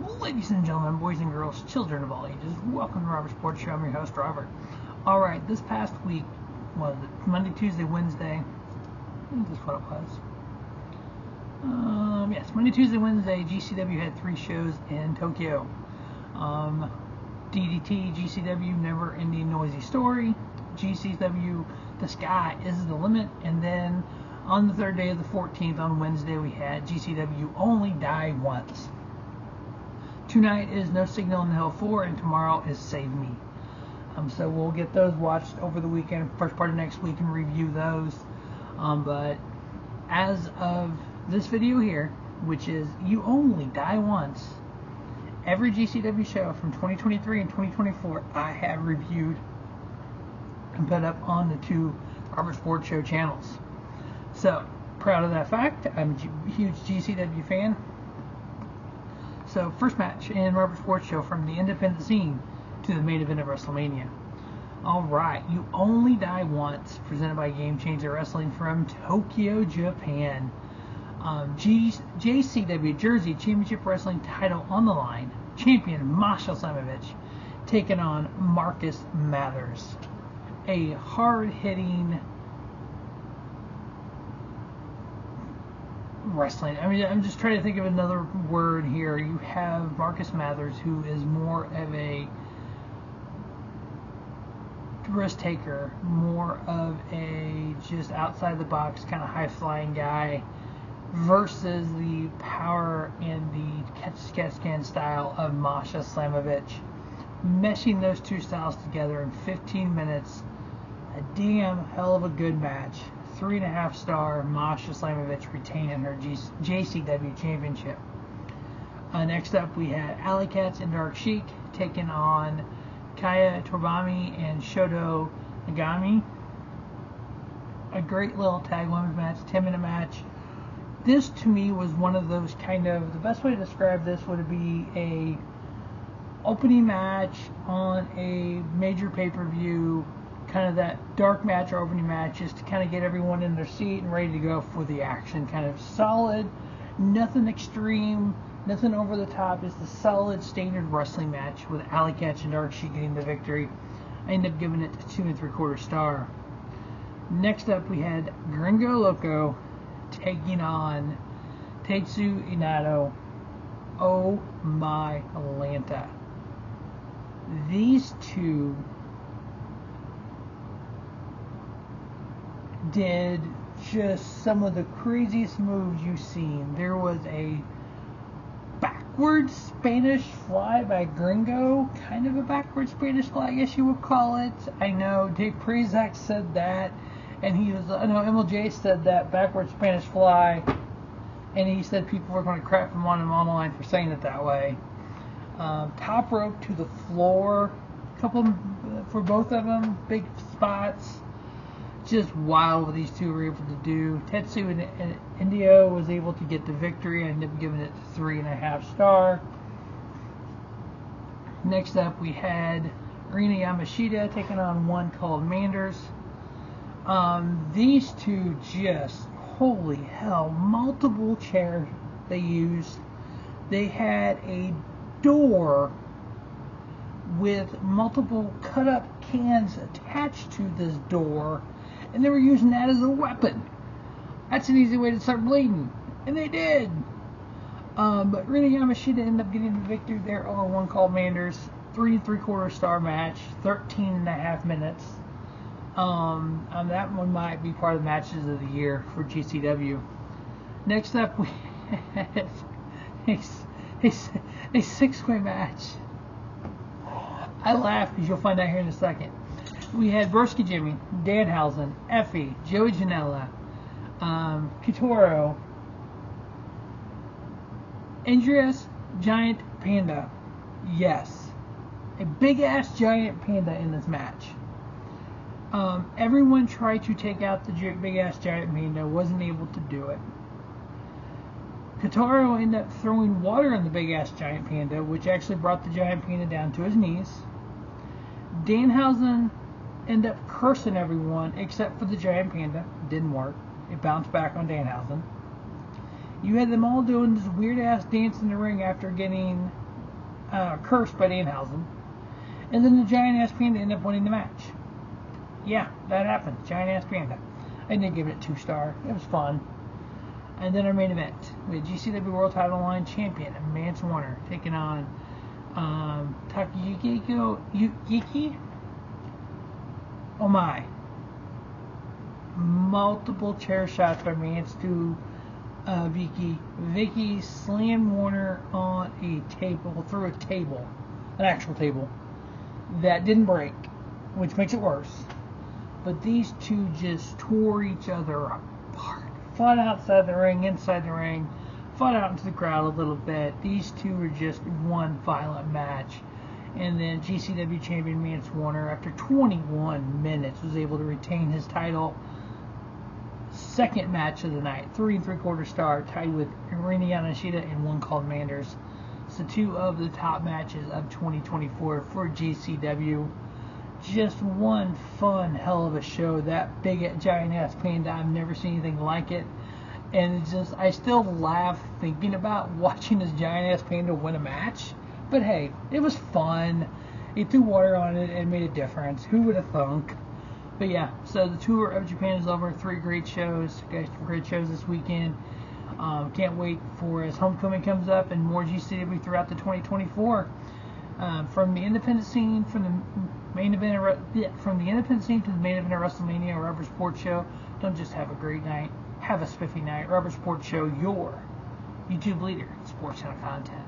Ladies and gentlemen, boys and girls, children of all ages, welcome to Robert's Sports Show. I'm your host, Robert. Alright, this past week was Monday, Tuesday, Wednesday. Is this what it was? Yes, Monday, Tuesday, Wednesday, GCW had 3 shows in Tokyo. DDT, GCW, Never Ending Noisy Story. GCW, The Sky is the Limit. And then on the third day of the 14th, on Wednesday, we had GCW Only Die Once. Tonight is No Signal in Hell 4, and tomorrow is Save Me. So we'll get those watched over the weekend, first part of next week, and review those. But as of this video here, which is You Only Die Once, every GCW show from 2023 and 2024 I have reviewed and put up on the 2 Robert Sports Show channels. So, proud of that fact. I'm a huge GCW fan. So, first match in Robert Sports Show, from the independent scene to the main event of WrestleMania. Alright, You Only Die Once, presented by Game Changer Wrestling from Tokyo, Japan. JCW Jersey Championship Wrestling title on the line. Champion Masha Slamovich taking on Marcus Mathers. A hard-hitting wrestling. I mean, I'm just trying to think of another word here. You have Marcus Mathers, who is more of a risk taker, more of a just outside the box kind of high-flying guy, versus the power and the catch-can style of Masha Slamovich. Meshing those 2 styles together in 15 minutes, a damn hell of a good match. 3.5 star, Masha Slamovich retaining her JCW championship. Next up, we had Allie, Katch, and Sheik taking on Toribami and Shoko Nagami. A great little tag women's match, 10-minute match. This to me was one of those kind of, the best way to describe this would be a opening match on a major pay-per-view, kind of that dark match or opening match, just to kind of get everyone in their seat and ready to go for the action. Kind of solid, nothing extreme, nothing over the top. It's the solid standard wrestling match with Allie, Katch, and Sheik getting the victory. I ended up giving it a 2 3/4 star. Next up, we had Gringo Loco taking on Tetsuya. Oh my Atlanta. These two did just some of the craziest moves you've seen. There was a backwards Spanish fly by Gringo, kind of a backwards Spanish fly, I guess you would call it. I know Dave Prazak said that, and MLJ said that, backwards Spanish fly, and he said people were going to crap him on him online for saying it that way. Top rope to the floor, couple for both of them, big spots. Just wild what these two were able to do. Tetsuya and Endo was able to get the victory. I ended up giving it 3.5 star. Next up, we had Rina Yamashita taking on one called Manders. These two just, holy hell, multiple chairs they used. They had a door with multiple cut-up cans attached to this door, and they were using that as a weapon. That's an easy way to start bleeding, and they did. But Rina Yamashita ended up getting the victory there over one called Manders. 3 3/4 star match, 13.5 minutes. That one might be part of the matches of the year for GCW. Next up, we had a 6-way match. I laugh because you'll find out here in a second. We had Broski Jimmy, Danhausen, Effy, Janela, Kikutaro, Andreza, Giant Panda. Yes, a big-ass giant panda in this match. Everyone tried to take out the big-ass giant panda, wasn't able to do it. Kikutaro ended up throwing water on the big-ass giant panda, which actually brought the giant panda down to his knees. Danhausen ended up cursing everyone except for the giant panda. Didn't work. It bounced back on Danhausen. You had them all doing this weird-ass dance in the ring after getting cursed by Danhausen. And then the giant ass Panda ended up winning the match. Yeah, that happened. Giant ass Panda. I didn't give it a 2-star. It was fun. And then our main event, we had GCW World Title Line Champion Mance taking on Takayuki. Oh my. Multiple chair shots by Mance to Vicky. Vicky slammed Warner on a table, through a table, an actual table, that didn't break, which makes it worse. But these two just tore each other apart. Fought outside the ring, inside the ring, fought out into the crowd a little bit. These two were just one violent match. And then GCW champion Mance Warner, after 21 minutes, was able to retain his title. Second match of the night, 3 3/4 star, tied with Rina Yamashita and one called Manders. So 2 of the top matches of 2024 for GCW. Just one fun hell of a show. That big giant ass Panda, I've never seen anything like it. And it's just, I still laugh thinking about watching this giant ass Panda win a match. But hey, it was fun. He threw water on it and made a difference. Who would have thunk? But yeah, so the tour of Japan is over. 3 great shows. Guys, 4 great shows this weekend. Can't wait for as Homecoming comes up and more GCW throughout the 2024. From the independent scene, from the main event, from the independent scene to the main event of WrestleMania, Rubber Sports Show. Don't just have a great night, have a spiffy night. Rubber Sports Show, your YouTube leader in sports channel content.